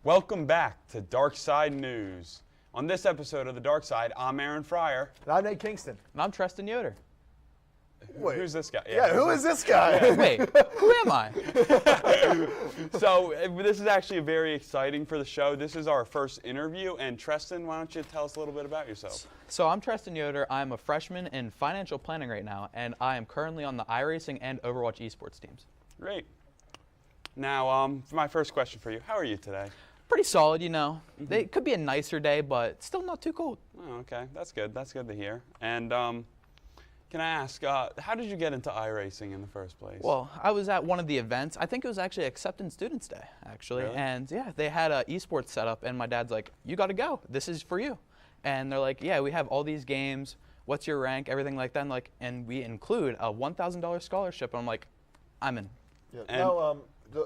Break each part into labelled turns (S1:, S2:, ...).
S1: Welcome back to Dark Side News. On this episode of The Dark Side, I'm Aaron Frier.
S2: And I'm Nate Kingston.
S3: And I'm Tristan Yoder.
S2: Wait.
S1: Who's this guy?
S2: Yeah, who is this guy?
S3: Wait, who am I?
S1: So this is actually very exciting for the show. This is our first interview. And Tristan, why don't you tell us a little bit about yourself?
S3: So I'm Tristan Yoder. I'm a freshman in financial planning right now, and I am currently on the iRacing and Overwatch esports teams.
S1: Great. Now, for my first question for you, how are you today?
S3: Pretty solid, you know. It could be a nicer day, but still not too cold.
S1: Oh, okay, that's good. That's good to hear. And can I ask, how did you get into iRacing in the first place?
S3: Well, I was at one of the events. I think it was actually Acceptance Students Day, actually.
S1: Really?
S3: And yeah, they had an esports setup, and my dad's like, "You got to go. This is for you." And they're like, "Yeah, we have all these games. What's your rank? Everything like that." And we include a $1,000 scholarship. And I'm like, I'm in.
S2: Yeah. Now,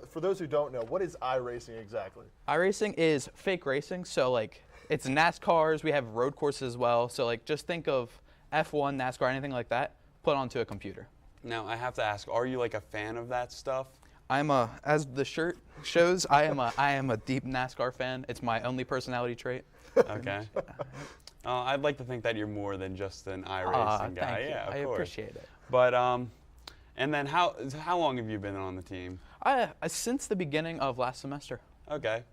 S2: for those who don't know, what is iRacing exactly?
S3: iRacing is fake racing, so like it's NASCARs. We have road courses as well. So like just think of F1, NASCAR, anything like that, put onto a computer.
S1: Now, I have to ask, are you like a fan of that stuff?
S3: As the shirt shows, I am a deep NASCAR fan. It's my only personality trait.
S1: Okay. I'd like to think that you're more than just an iRacing guy.
S3: Thank you.
S1: Yeah, of
S3: I
S1: course.
S3: appreciate it.
S1: But and then how long have you been on the team?
S3: Since the beginning of last semester.
S1: Okay.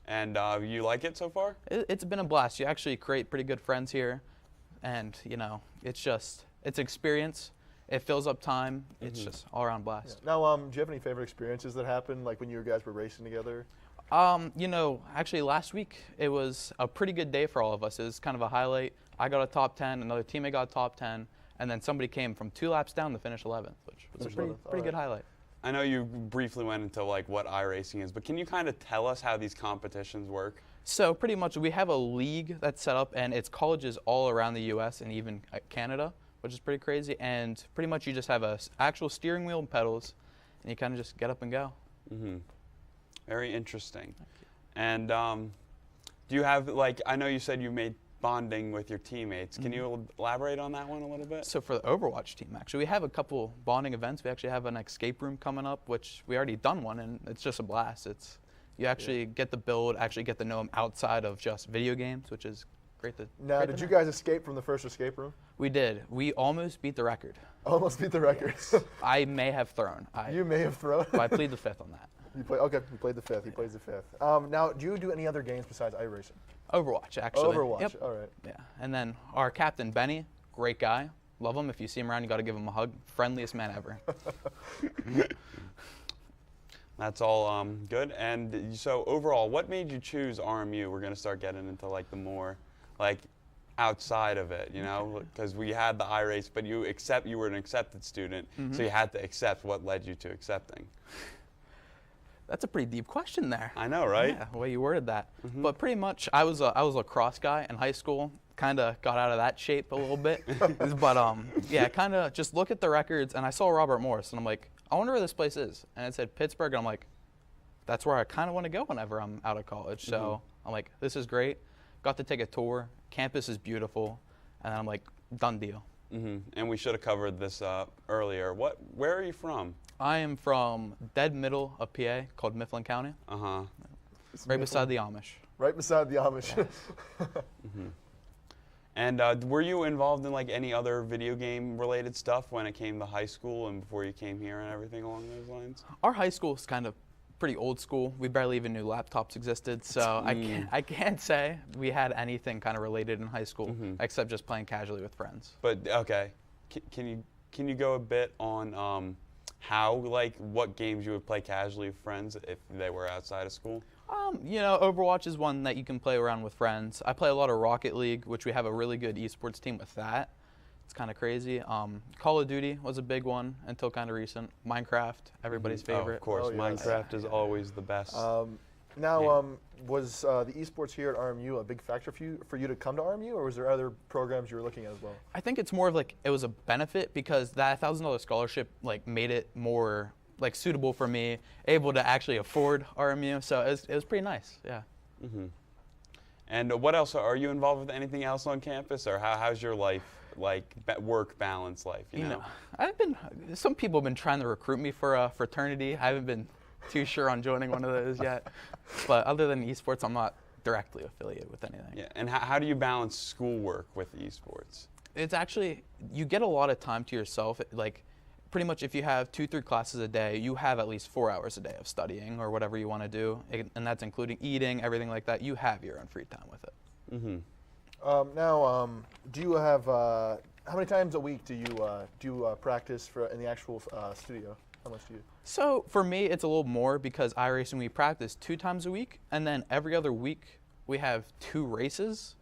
S1: And you like it so far?
S3: It's been a blast. You actually create pretty good friends here. And, you know, it's experience. It fills up time. It's just all around blast.
S2: Yeah. Now, do you have any favorite experiences that happened, like when you guys were racing together?
S3: You know, actually last week, it was a pretty good day for all of us. It was kind of a highlight. I got a top 10, another teammate got a top 10, and then somebody came from 2 laps down to finish 11th, which was a pretty good highlight.
S1: I know you briefly went into like what iRacing is, but can you kind of tell us how these competitions work?
S3: So pretty much we have a league that's set up, and it's colleges all around the U.S. and even Canada, which is pretty crazy. And pretty much you just have a actual steering wheel and pedals, and you kind of just get up and go.
S1: Very interesting. And do you have, like, I know you said you made bonding with your teammates. Can you elaborate on that one a little bit?
S3: So for the Overwatch team, actually, we have a couple bonding events. We actually have an escape room coming up, which we already done one, and it's just a blast. You actually get the build, actually get to know them outside of just video games, which is great.
S2: Now, did you guys escape from the first escape room?
S3: We did. We almost beat the record.
S2: Almost beat the record.
S3: I may have thrown.
S2: You may have thrown.
S3: I plead the fifth on that.
S2: Okay, you played the fifth. He plays the fifth. Now, do you do any other games besides iRacing?
S3: Overwatch, actually.
S2: Overwatch,
S3: yep.
S2: All right.
S3: Yeah, and then our captain, Benny, great guy. Love him. If you see him around, you got to give him a hug. Friendliest man ever.
S1: That's all good. And so overall, what made you choose RMU? We're going to start getting into like the more like outside of it, you know, because we had the iRace, but you were an accepted student, so you had to accept. What led you to accepting?
S3: That's a pretty deep question there.
S1: I know, right?
S3: Yeah, the way you worded that. But pretty much, I was a lacrosse guy in high school. Kind of got out of that shape a little bit. But yeah, kind of just look at the records, and I saw Robert Morris, and I'm like, I wonder where this place is. And it said Pittsburgh, and I'm like, that's where I kind of want to go whenever I'm out of college. So I'm like, this is great. Got to take a tour. Campus is beautiful. And I'm like, done deal.
S1: And we should have covered this earlier. Where are you from?
S3: I am from dead middle of PA, called Mifflin County. Right beside the Amish.
S2: Right beside the Amish.
S1: And were you involved in like any other video game related stuff when it came to high school and before you came here and everything along those lines?
S3: Our high school is kind of pretty old school. We barely even knew laptops existed, so I can't say we had anything kind of related in high school except just playing casually with friends.
S1: But okay, can you go a bit on how, like, what games you would play casually with friends if they were outside of school?
S3: You know, Overwatch is one that you can play around with friends. I play a lot of Rocket League, which we have a really good esports team with that. It's kind of crazy. Call of Duty was a big one until kind of recent. Minecraft, everybody's favorite.
S1: Oh, of course, Minecraft is always the best.
S2: Now, was the esports here at RMU a big factor for you to come to RMU, or was there other programs you were looking at as well?
S3: I think it's more of like it was a benefit because that $1,000 scholarship like made it more like suitable for me, able to actually afford RMU. So it was pretty nice. Yeah.
S1: And what else are you involved with? Anything else on campus, or how's your life, like work balance life? You know,
S3: some people have been trying to recruit me for a fraternity. I haven't been too sure on joining one of those yet. But other than esports, I'm not directly affiliated with anything.
S1: Yeah, and how do you balance schoolwork with esports?
S3: It's actually, you get a lot of time to yourself. Like, pretty much if you have 2-3 classes a day, you have at least 4 hours a day of studying or whatever you want to do, and that's including eating, everything like that. You have your own free time with it.
S2: Now, do you have, how many times a week do you practice in the actual studio? How much do you?
S3: So for me, it's a little more because iRacing, we practice 2 times a week, and then every other week we have 2 races,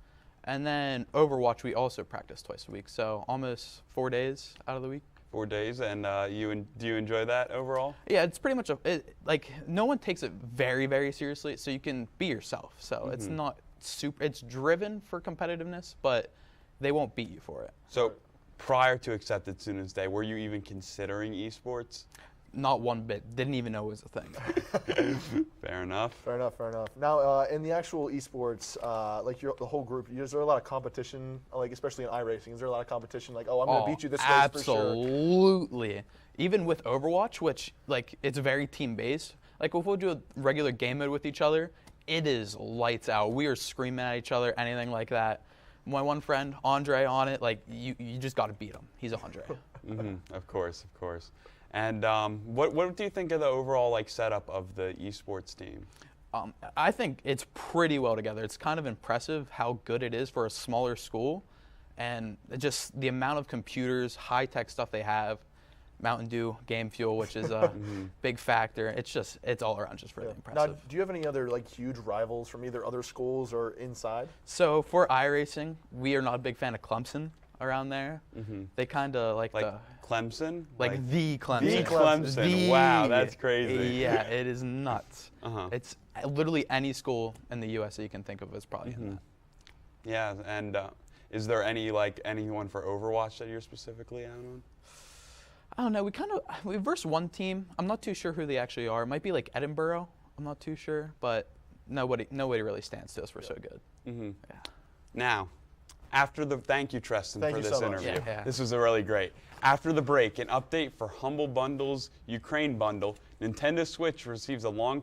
S3: and then Overwatch we also practice twice a week, so almost 4 days out of the week.
S1: 4 days, and do you enjoy that overall?
S3: Yeah, it's pretty much like no one takes it very, very seriously, so you can be yourself. So it's not super. It's driven for competitiveness, but they won't beat you for it.
S1: So prior to Accepted Students Day, were you even considering esports?
S3: Not one bit. Didn't even know it was a thing.
S1: Fair enough.
S2: Fair enough. Fair enough. Now, in the actual esports, like the whole group, is there a lot of competition? Like especially in iRacing, is there a lot of competition? Like, oh, I'm going to beat you this race for sure.
S3: Absolutely. Even with Overwatch, which like it's very team based. Like if we'll do a regular game mode with each other, it is lights out. We are screaming at each other, anything like that. My one friend Andre on it, like you just got to beat him. He's Andre.
S1: Of course, of course. And what do you think of the overall like setup of the esports team?
S3: I think it's pretty well together. It's kind of impressive how good it is for a smaller school, and just the amount of computers, high-tech stuff they have. Mountain Dew, Game Fuel, which is a big factor. It's all around just really impressive.
S2: Now, do you have any other like huge rivals from either other schools or inside?
S3: So for iRacing, we are not a big fan of Clemson around there. They kind of like the
S1: Clemson?
S3: like the Clemson.
S1: The Clemson. Wow, that's crazy.
S3: Yeah, it is nuts. It's literally any school in the U.S. that you can think of is probably in that.
S1: Yeah, and is there anyone for Overwatch that you're specifically out on?
S3: I don't know. We versed one team. I'm not too sure who they actually are. It might be like Edinburgh. I'm not too sure, but nobody really stands to us. We're so good. Yeah.
S1: Now, thank you, Tristan, for this interview.
S3: Yeah.
S1: This was really great. After the break, an update for Humble Bundle's Ukraine bundle. Nintendo Switch receives a long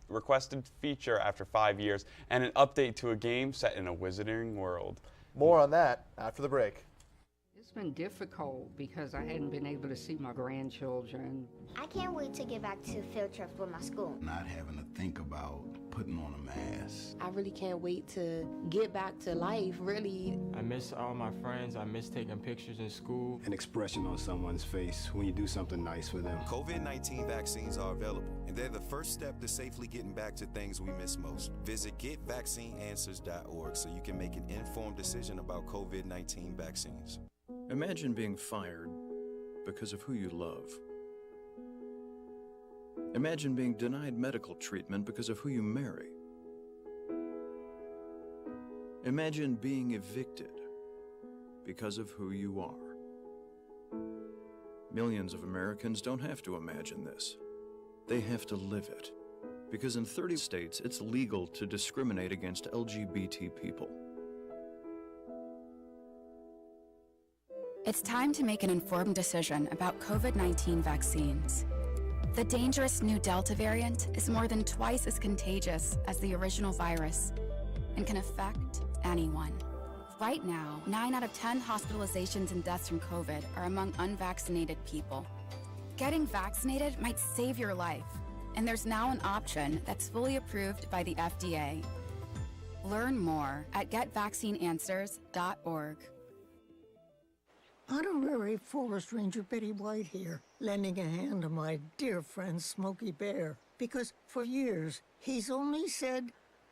S1: requested feature after 5 years, and an update to a game set in a wizarding world.
S2: More on that after the break.
S4: It's been difficult because I hadn't been able to see my grandchildren.
S5: I can't wait to get back to field trips with my school.
S6: Not having to think about putting on a mask.
S7: I really can't wait to get back to life, really.
S8: I miss all my friends. I miss taking pictures in school.
S9: An expression on someone's face when you do something nice for them.
S10: COVID-19 vaccines are available, and they're the first step to safely getting back to things we miss most. Visit getvaccineanswers.org so you can make an informed decision about COVID-19 vaccines.
S11: Imagine being fired because of who you love. Imagine being denied medical treatment because of who you marry. Imagine being evicted because of who you are. Millions of Americans don't have to imagine this. They have to live it. Because in 30 states, it's legal to discriminate against LGBT people.
S12: It's time to make an informed decision about COVID-19 vaccines. The dangerous new Delta variant is more than twice as contagious as the original virus and can affect anyone. Right now, 9 out of 10 hospitalizations and deaths from COVID are among unvaccinated people. Getting vaccinated might save your life, and there's now an option that's fully approved by the FDA. Learn more at getvaccineanswers.org.
S13: Honorary Forest Ranger Betty White here, lending a hand to my dear friend Smokey Bear, because for years he's only said,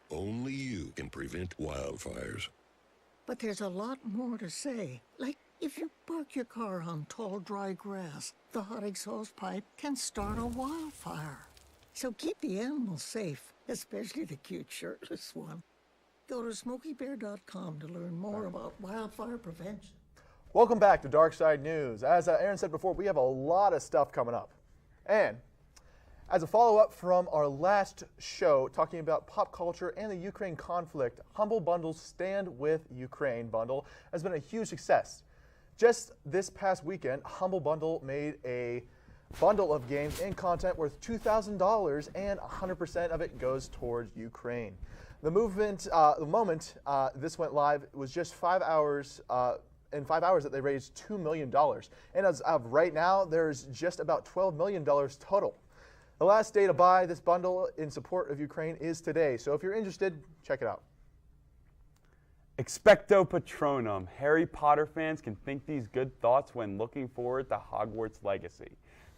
S14: "Only you can prevent wildfires."
S13: But there's a lot more to say. Like, if you park your car on tall, dry grass, the hot exhaust pipe can start a wildfire. So keep the animals safe, especially the cute shirtless one. Go to SmokeyBear.com to learn more about wildfire prevention.
S2: Welcome back to Dark Side News. As Aaron said before, we have a lot of stuff coming up. And as a follow-up from our last show talking about pop culture and the Ukraine conflict, Humble Bundle's Stand With Ukraine bundle has been a huge success. Just this past weekend, Humble Bundle made a bundle of games and content worth $2,000, and 100% of it goes towards Ukraine. The moment this went live, it was just 5 hours. In 5 hours that they raised $2 million. And as of right now, there's just about $12 million total. The last day to buy this bundle in support of Ukraine is today. So if you're interested, check it out.
S1: Expecto Patronum. Harry Potter fans can think these good thoughts when looking forward to Hogwarts Legacy.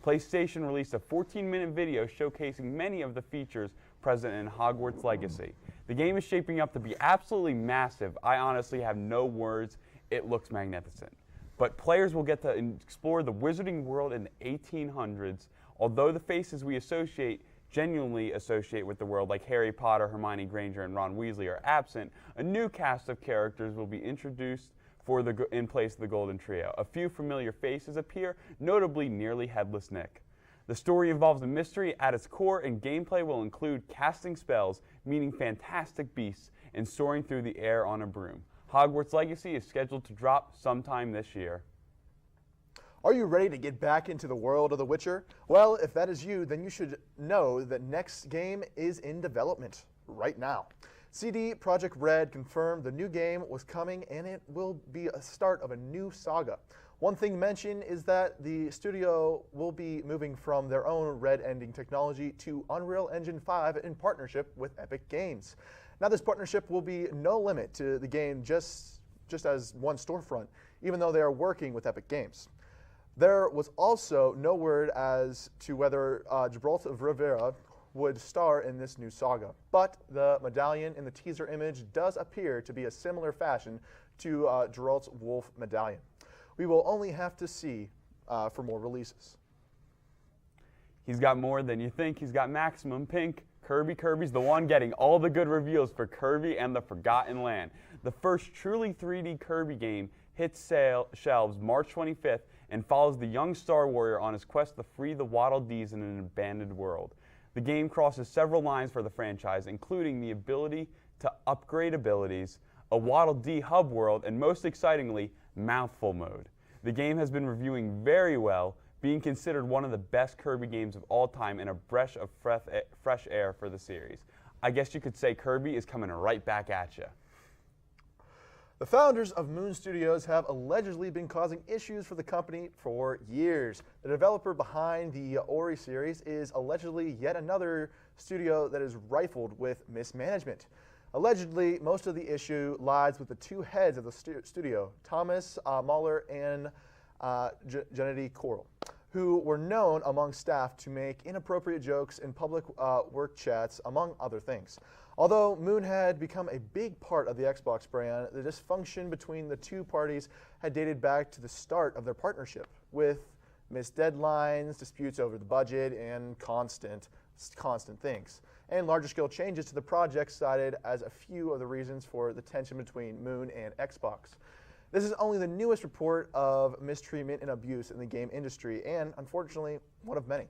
S1: PlayStation released a 14-minute video showcasing many of the features present in Hogwarts Legacy. The game is shaping up to be absolutely massive. I honestly have no words. It looks magnificent. But players will get to explore the wizarding world in the 1800s. Although the faces we genuinely associate with the world, like Harry Potter, Hermione Granger, and Ron Weasley, are absent, a new cast of characters will be introduced in place of the Golden Trio. A few familiar faces appear, notably Nearly Headless Nick. The story involves a mystery at its core, and gameplay will include casting spells, meeting fantastic beasts, and soaring through the air on a broom. Hogwarts Legacy is scheduled to drop sometime this year.
S2: Are you ready to get back into the world of The Witcher? Well, if that is you, then you should know that next game is in development right now. CD Projekt Red confirmed the new game was coming, and it will be a start of a new saga. One thing mentioned is that the studio will be moving from their own Red Ending technology to Unreal Engine 5 in partnership with Epic Games. Now, this partnership will be no limit to the game just as one storefront, even though they are working with Epic Games. There was also no word as to whether Gibraltar of Rivera would star in this new saga, but the medallion in the teaser image does appear to be a similar fashion to Geralt's Wolf medallion. We will only have to see for more releases.
S1: He's got more than you think. He's got Maximum Pink. Kirby's the one getting all the good reviews for Kirby and the Forgotten Land. The first truly 3D Kirby game hits shelves March 25th and follows the young Star Warrior on his quest to free the Waddle Dees in an abandoned world. The game crosses several lines for the franchise, including the ability to upgrade abilities, a Waddle Dee hub world, and most excitingly, Mouthful mode. The game has been reviewing very well, being considered one of the best Kirby games of all time and a breath of fresh air for the series. I guess you could say Kirby is coming right back at you.
S2: The founders of Moon Studios have allegedly been causing issues for the company for years. The developer behind the Ori series is allegedly yet another studio that is rifled with mismanagement. Allegedly, most of the issue lies with the two heads of the studio, Thomas Mahler and Gennady Coral, who were known among staff to make inappropriate jokes in public work chats, among other things. Although Moon had become a big part of the Xbox brand, the dysfunction between the two parties had dated back to the start of their partnership, with missed deadlines, disputes over the budget, and constant things. And larger scale changes to the project cited as a few of the reasons for the tension between Moon and Xbox. This is only the newest report of mistreatment and abuse in the game industry, and unfortunately, one of many.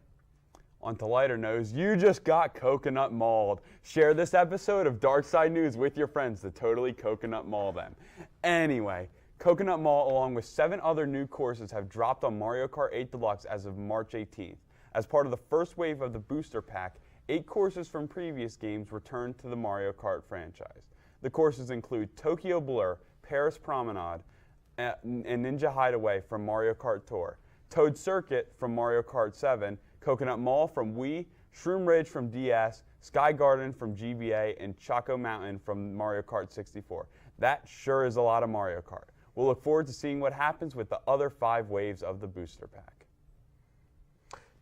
S1: On to lighter news, you just got coconut mauled. Share this episode of Dark Side News with your friends to totally coconut maul them. Anyway, Coconut Mall, along with 7 other new courses, have dropped on Mario Kart 8 Deluxe as of March 18th. As part of the first wave of the booster pack, 8 courses from previous games returned to the Mario Kart franchise. The courses include Tokyo Blur, Paris Promenade, and Ninja Hideaway from Mario Kart Tour, Toad Circuit from Mario Kart 7, Coconut Mall from Wii, Shroom Ridge from DS, Sky Garden from GBA, and Choco Mountain from Mario Kart 64. That sure is a lot of Mario Kart. We'll look forward to seeing what happens with the other 5 waves of the booster pack.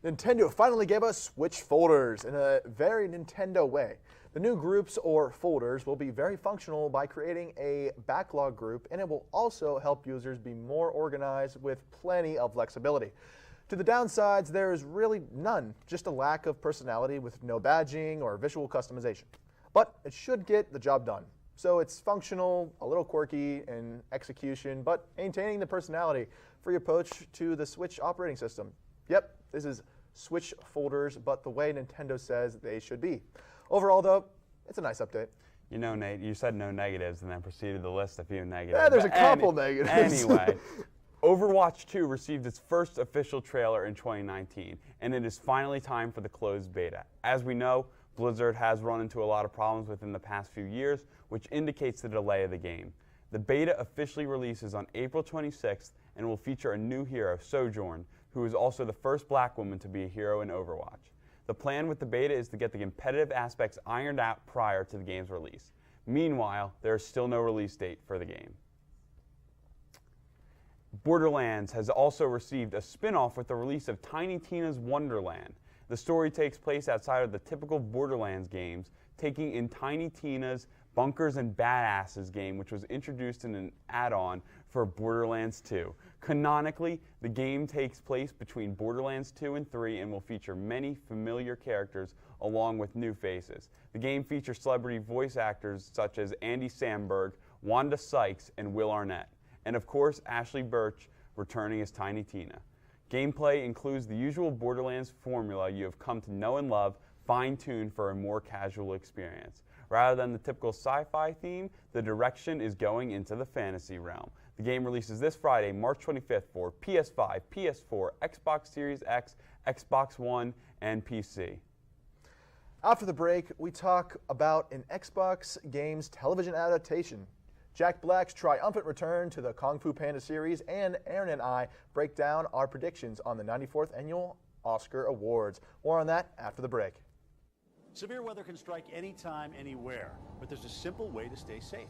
S2: Nintendo finally gave us Switch folders in a very Nintendo way. The new groups or folders will be very functional by creating a backlog group, and it will also help users be more organized with plenty of flexibility. To the downsides, there is really none, just a lack of personality with no badging or visual customization. But it should get the job done. So it's functional, a little quirky in execution, but maintaining the personality for your approach to the Switch operating system. Yep, this is Switch folders, but the way Nintendo says they should be. Overall, though, it's a nice update.
S1: You know, Nate, you said no negatives and then proceeded to list a few negatives.
S2: Yeah, there's a couple negatives.
S1: Anyway, Overwatch 2 received its first official trailer in 2019, and it is finally time for the closed beta. As we know, Blizzard has run into a lot of problems within the past few years, which indicates the delay of the game. The beta officially releases on April 26th and will feature a new hero, Sojourn, who is also the first black woman to be a hero in Overwatch. The plan with the beta is to get the competitive aspects ironed out prior to the game's release. Meanwhile, there is still no release date for the game. Borderlands has also received a spin-off with the release of Tiny Tina's Wonderland. The story takes place outside of the typical Borderlands games, taking in Tiny Tina's Bunkers and Badasses game, which was introduced in an add-on for Borderlands 2. Canonically, the game takes place between Borderlands 2 and 3 and will feature many familiar characters along with new faces. The game features celebrity voice actors such as Andy Samberg, Wanda Sykes, and Will Arnett. And of course, Ashley Birch returning as Tiny Tina. Gameplay includes the usual Borderlands formula you have come to know and love, fine-tuned for a more casual experience. Rather than the typical sci-fi theme, the direction is going into the fantasy realm. The game releases this Friday, March 25th for PS5, PS4, Xbox Series X, Xbox One, and PC.
S2: After the break, we talk about an Xbox Games television adaptation. Jack Black's triumphant return to the Kung Fu Panda series, and Aaron and I break down our predictions on the 94th Annual Oscar Awards. More on that after the break.
S15: Severe weather can strike anytime, anywhere, but there's a simple way to stay safe.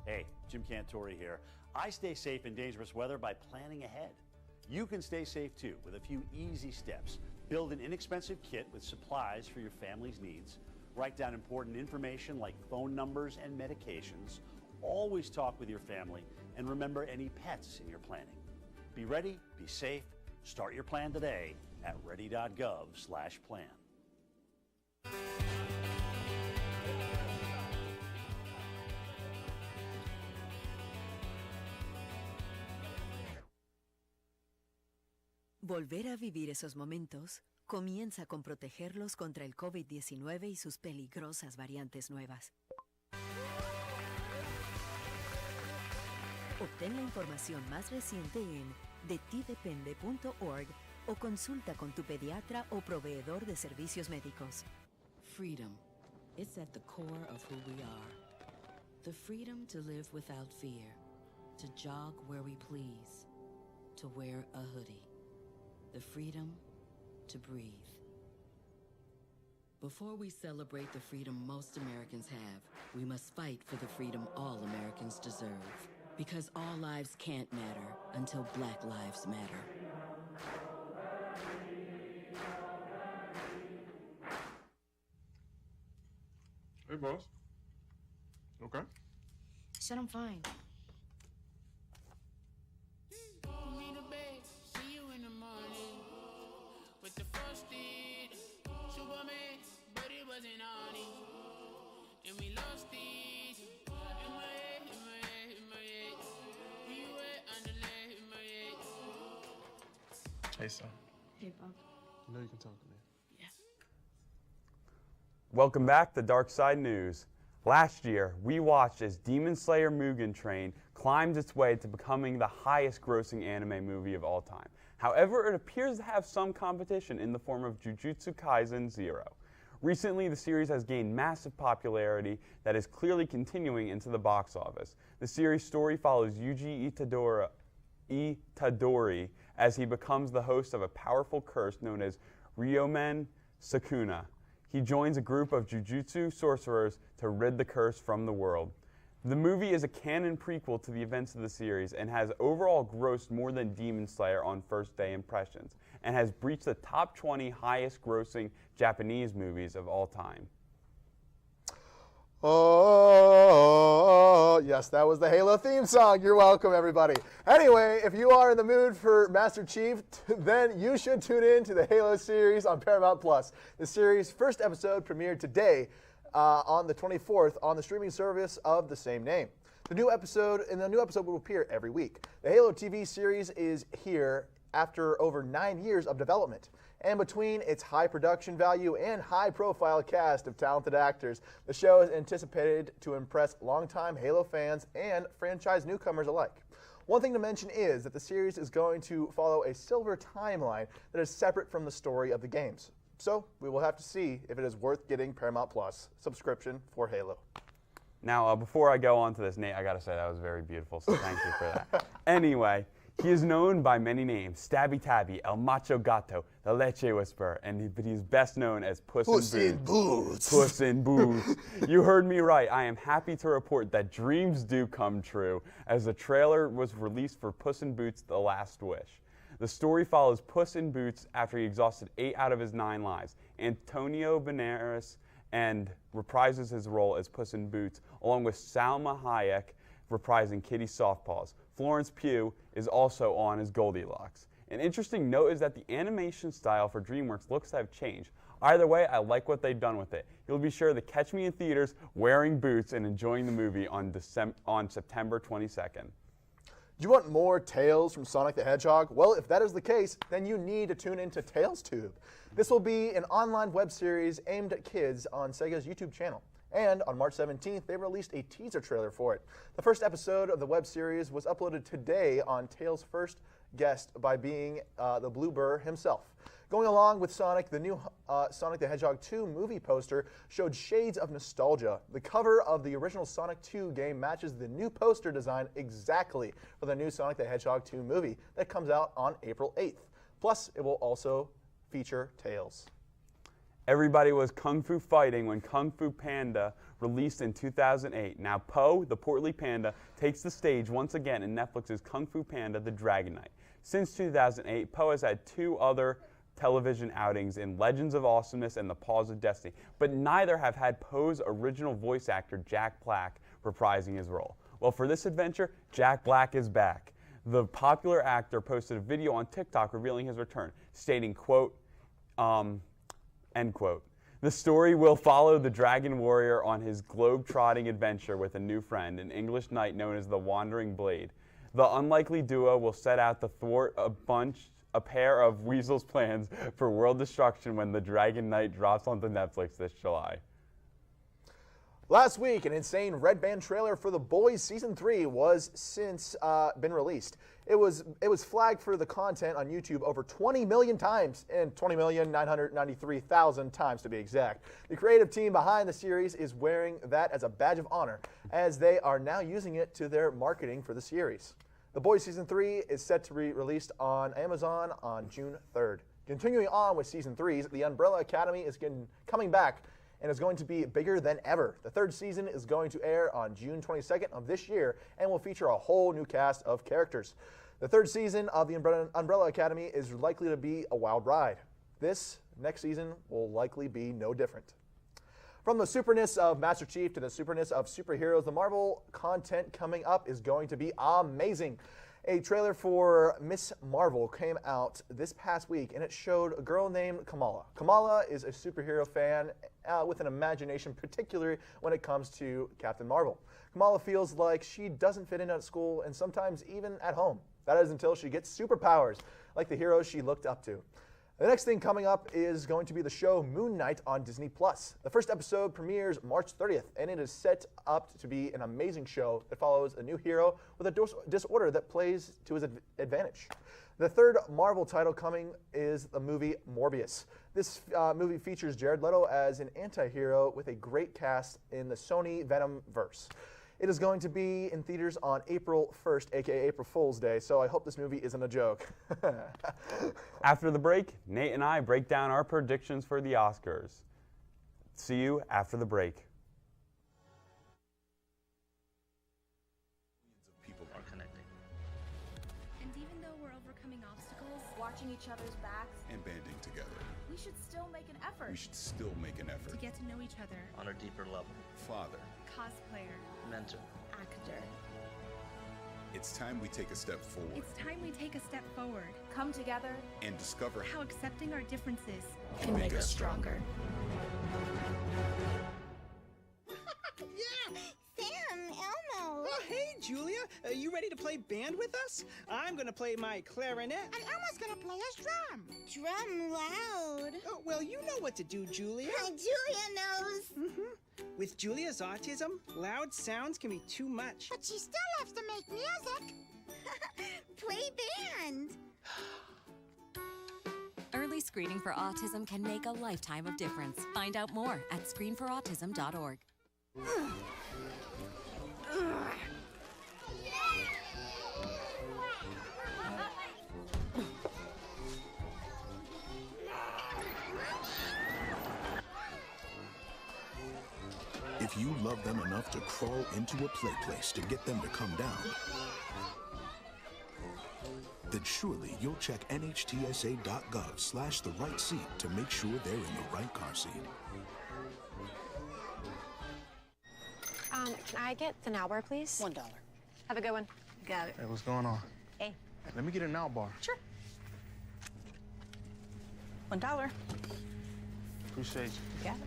S15: Hey, Jim Cantori here. I stay safe in dangerous weather by planning ahead. You can stay safe too with a few easy steps. Build an inexpensive kit with supplies for your family's needs. Write down important information like phone numbers and medications. Always talk with your family, and remember any pets in your planning. Be ready, be safe. Start your plan today at ready.gov/plan.
S16: Volver a vivir esos momentos comienza con protegerlos contra el COVID-19 y sus peligrosas variantes nuevas. Obtén la información más reciente en detidepende.org o consulta con tu pediatra o proveedor de servicios médicos.
S17: Freedom. It's at the core of who we are. The freedom to live without fear, to jog where we please, to wear a hoodie. The freedom to breathe. Before we celebrate the freedom most Americans have, we must fight for the freedom all Americans deserve. Because all lives can't matter until Black lives matter.
S18: Hey, boss. Okay.
S19: Said I'm fine.
S18: Hey, son.
S19: Hey, Bob.
S18: You know you can talk to me.
S19: Yeah.
S1: Welcome back to Dark Side News. Last year, we watched as Demon Slayer Mugen Train climbs its way to becoming the highest grossing anime movie of all time. However, it appears to have some competition in the form of Jujutsu Kaisen 0. Recently, the series has gained massive popularity that is clearly continuing into the box office. The series' story follows Yuji Itadori as he becomes the host of a powerful curse known as Ryomen Sukuna. He joins a group of Jujutsu sorcerers to rid the curse from the world. The movie is a canon prequel to the events of the series and has overall grossed more than Demon Slayer on first day impressions and has breached the top 20 highest grossing Japanese movies of all time.
S2: Oh, yes, that was the Halo theme song. You're welcome, everybody. Anyway, if you are in the mood for Master Chief, then you should tune in to the Halo series on Paramount+. The series' first episode premiered today on the 24th on the streaming service of the same name. The new episode will appear every week. The Halo TV series is here after over 9 years of development. And between its high production value and high-profile cast of talented actors, the show is anticipated to impress longtime Halo fans and franchise newcomers alike. One thing to mention is that the series is going to follow a silver timeline that is separate from the story of the games. So we will have to see if it is worth getting Paramount Plus subscription for Halo.
S1: Now, before I go on to this, Nate, I gotta say that was very beautiful, so thank you for that. Anyway, he is known by many names: Stabby Tabby, El Macho Gato, the Leche Whisperer, but he's best known as Puss in Boots. Puss in Boots. You heard me right. I am happy to report that dreams do come true, as the trailer was released for Puss in Boots: The Last Wish. The story follows Puss in Boots after he exhausted 8 out of his 9 lives. Antonio Banderas and reprises his role as Puss in Boots, along with Salma Hayek reprising Kitty Softpaws. Florence Pugh is also on as Goldilocks. An interesting note is that the animation style for DreamWorks looks to have changed. Either way, I like what they've done with it. You'll be sure to catch me in theaters wearing boots and enjoying the movie on September 22nd.
S2: Do you want more tales from Sonic the Hedgehog? Well, if that is the case, then you need to tune into TalesTube. This will be an online web series aimed at kids on Sega's YouTube channel. And on March 17th, they released a teaser trailer for it. The first episode of the web series was uploaded today on Tales' first guest by being the Blue Burr himself. Going along with Sonic, the new Sonic the Hedgehog 2 movie poster showed shades of nostalgia. The cover of the original Sonic 2 game matches the new poster design exactly for the new Sonic the Hedgehog 2 movie that comes out on April 8th. Plus, it will also feature Tails.
S1: Everybody was Kung Fu fighting when Kung Fu Panda released in 2008. Now Po, the portly panda, takes the stage once again in Netflix's Kung Fu Panda: The Dragon Knight. Since 2008, Po has had 2 other television outings in Legends of Awesomeness and The Paws of Destiny, but neither have had Poe's original voice actor Jack Black reprising his role. Well, for this adventure, Jack Black is back. The popular actor posted a video on TikTok revealing his return, stating, quote, end quote. The story will follow the Dragon Warrior on his globe-trotting adventure with a new friend, an English knight known as the Wandering Blade. The unlikely duo will set out to thwart a pair of Weasel's plans for world destruction when the Dragon Knight drops onto Netflix this July.
S2: Last week, an insane red band trailer for The Boys Season 3 was since been released. It was flagged for the content on YouTube over 20 million times, and 20,993,000 times to be exact. The creative team behind the series is wearing that as a badge of honor, as they are now using it to their marketing for the series. The Boys Season 3 is set to be released on Amazon on June 3rd. Continuing on with Season 3's, the Umbrella Academy is coming back and is going to be bigger than ever. The 3rd season is going to air on June 22nd of this year and will feature a whole new cast of characters. The 3rd season of the Umbrella Academy is likely to be a wild ride. This next season will likely be no different. From the superness of Master Chief to the superness of superheroes, the Marvel content coming up is going to be amazing. A trailer for Miss Marvel came out this past week, and it showed a girl named Kamala. Kamala is a superhero fan with an imagination, particularly when it comes to Captain Marvel. Kamala feels like she doesn't fit in at school and sometimes even at home. That is until she gets superpowers, like the heroes she looked up to. The next thing coming up is going to be the show Moon Knight on Disney+. The first episode premieres March 30th, and it is set up to be an amazing show that follows a new hero with a disorder that plays to his advantage. The 3rd Marvel title coming is the movie Morbius. This movie features Jared Leto as an anti-hero with a great cast in the Sony Venom verse. It is going to be in theaters on April 1st, aka April Fool's Day, so I hope this movie isn't a joke.
S1: After the break, Nate and I break down our predictions for the Oscars. See you after the break.
S20: People are connecting.
S19: And even though we're overcoming obstacles, watching each other's backs,
S6: and banding together,
S19: we should still make an effort.
S6: we should still make an effort.
S19: To get to know each other.
S20: On a deeper level.
S6: Father,
S19: Cosplayer.
S20: Mentor.
S19: Actor.
S6: it's time we take a step forward.
S19: It's time we take a step forward. Come together.
S6: And discover
S19: how accepting our differences
S6: can make us stronger.
S21: Yeah! Sam, Elmo!
S22: Oh, hey, Julia. You ready to play band with us? I'm gonna play my clarinet.
S21: And Elmo's gonna play his drum. Drum loud.
S22: Oh, well, you know what to do, Julia.
S21: Julia knows.
S22: With Julia's autism, loud sounds can be too much.
S21: But she still loves to make music. Play band.
S3: Early screening for autism can make a lifetime of difference. Find out more at screenforautism.org.
S4: If you love them enough to crawl into a play place to get them to come down, then surely you'll check nhtsa.gov/the-right seat to make sure they're in the right car seat.
S23: Can I get the now bar, please? $1. Have a good one. Got it.
S18: Hey, what's going on?
S23: Hey.
S18: Let me get a now bar.
S23: Sure. $1.
S18: Appreciate you.
S23: Got it.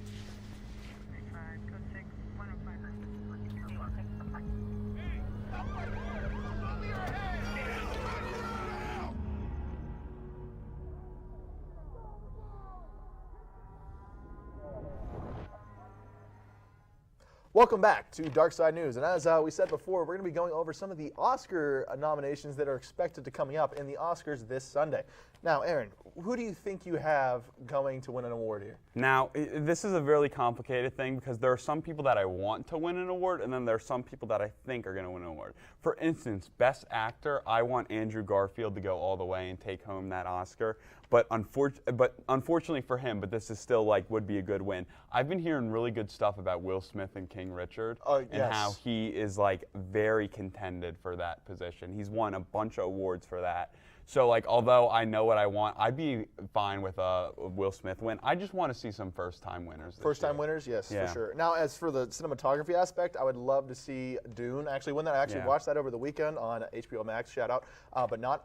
S2: Welcome back to Dark Side News, and as we said before, we're going to be going over some of the Oscar nominations that are expected to coming up in the Oscars this Sunday. Now, Aaron, who do you think you have going to win an award here?
S1: Now, this is a really complicated thing because there are some people that I want to win an award, and then there are some people that I think are going to win an award. For instance, Best Actor, I want Andrew Garfield to go all the way and take home that Oscar. But unfortunately for him, but this is still would be a good win. I've been hearing really good stuff about Will Smith and King Richard and how he is very contended for that position. He's won a bunch of awards for that. So although I know what I want, I'd be fine with a Will Smith win. I just want to see some first-time winners.
S2: First-time winners, yes, for sure. Now, as for the cinematography aspect, I would love to see Dune actually win that. I actually watched that over the weekend on HBO Max. Shout out, but not.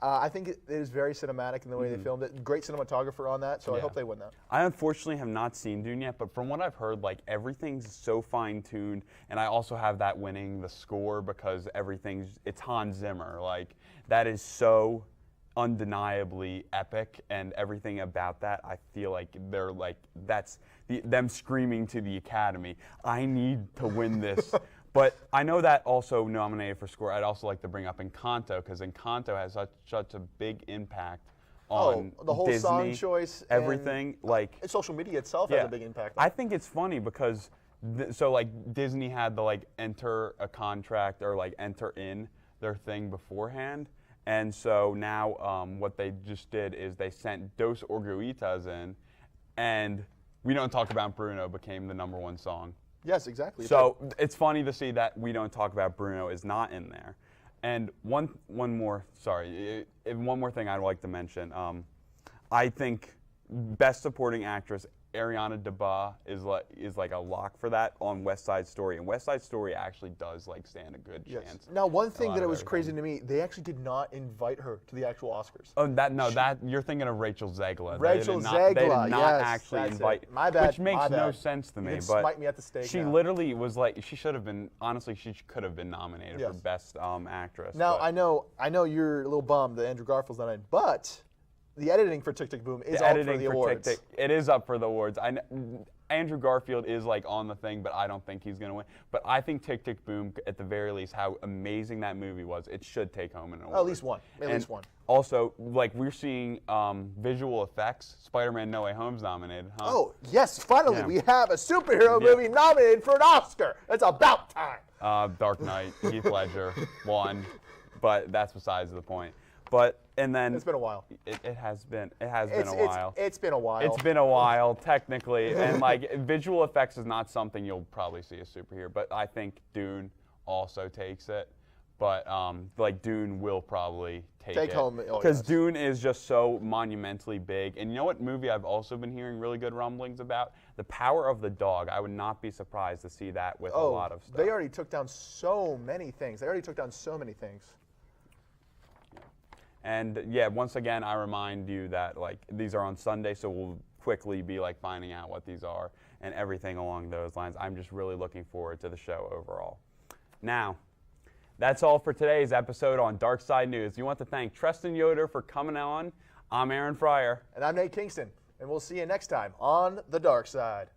S2: I think it is very cinematic in the way they filmed it. Great cinematographer on that, so I hope they win that.
S1: I unfortunately have not seen Dune yet, but from what I've heard, everything's so fine-tuned, and I also have that winning the score because it's Hans Zimmer. That is so undeniably epic, and everything about that, I feel they're that's them screaming to the Academy, I need to win this. But I know that also nominated for score, I'd also like to bring up Encanto, because Encanto has such a big impact on
S2: the whole
S1: Disney,
S2: song choice,
S1: everything.
S2: Social media itself has a big impact.
S1: I think it's funny because Disney had to enter a contract or enter in their thing beforehand. And so now what they just did is they sent Dos Orguitas in, and We Don't Talk About Bruno became the #1 song.
S2: Yes, exactly.
S1: So it's funny to see that We Don't Talk About Bruno is not in there. And one more thing I'd like to mention. I think Best Supporting Actress, Ariana DeBose is a lock for that on West Side Story, and West Side Story actually does stand a good chance.
S2: Now, one thing that was crazy to me, they actually did not invite her to the actual Oscars.
S1: Oh, you're thinking of Rachel Zegler.
S2: Rachel
S1: Zegler, they did not
S2: yes,
S1: actually invite.
S2: My bad.
S1: Which makes no sense to me.
S2: You can
S1: but
S2: smite me at the stake
S1: she
S2: now.
S1: literally was she should have been. Honestly, she could have been nominated for Best Actress.
S2: Now I know you're a little bummed that Andrew Garfield's not in, but the editing for Tick Tick Boom is up for the awards.
S1: Tick Tick, it is up for the awards. Andrew Garfield is on the thing, but I don't think he's going to win. But I think Tick Tick Boom, at the very least, how amazing that movie was, it should take home an award.
S2: At least one. At least one.
S1: Also, we're seeing visual effects. Spider-Man No Way Home's nominated, huh?
S2: Oh, yes, finally, we have a superhero movie nominated for an Oscar. It's about time.
S1: Dark Knight, Heath Ledger won, but that's besides the point. And then
S2: it's been a while.
S1: It has been a while.
S2: It's been a while.
S1: It's been a while, technically, and visual effects is not something you'll probably see a superhero. But I think Dune also takes it. But Dune will probably take
S2: home
S1: because Dune is just so monumentally big. And you know what movie I've also been hearing really good rumblings about? The Power of the Dog. I would not be surprised to see that with a lot of stuff.
S2: They already took down so many things.
S1: And once again, I remind you that these are on Sunday, so we'll quickly be finding out what these are and everything along those lines. I'm just really looking forward to the show overall. Now, that's all for today's episode on Dark Side News. We want to thank Tristan Yoder for coming on. I'm Aaron Frier.
S2: And I'm Nate Kingston. And we'll see you next time on The Dark Side.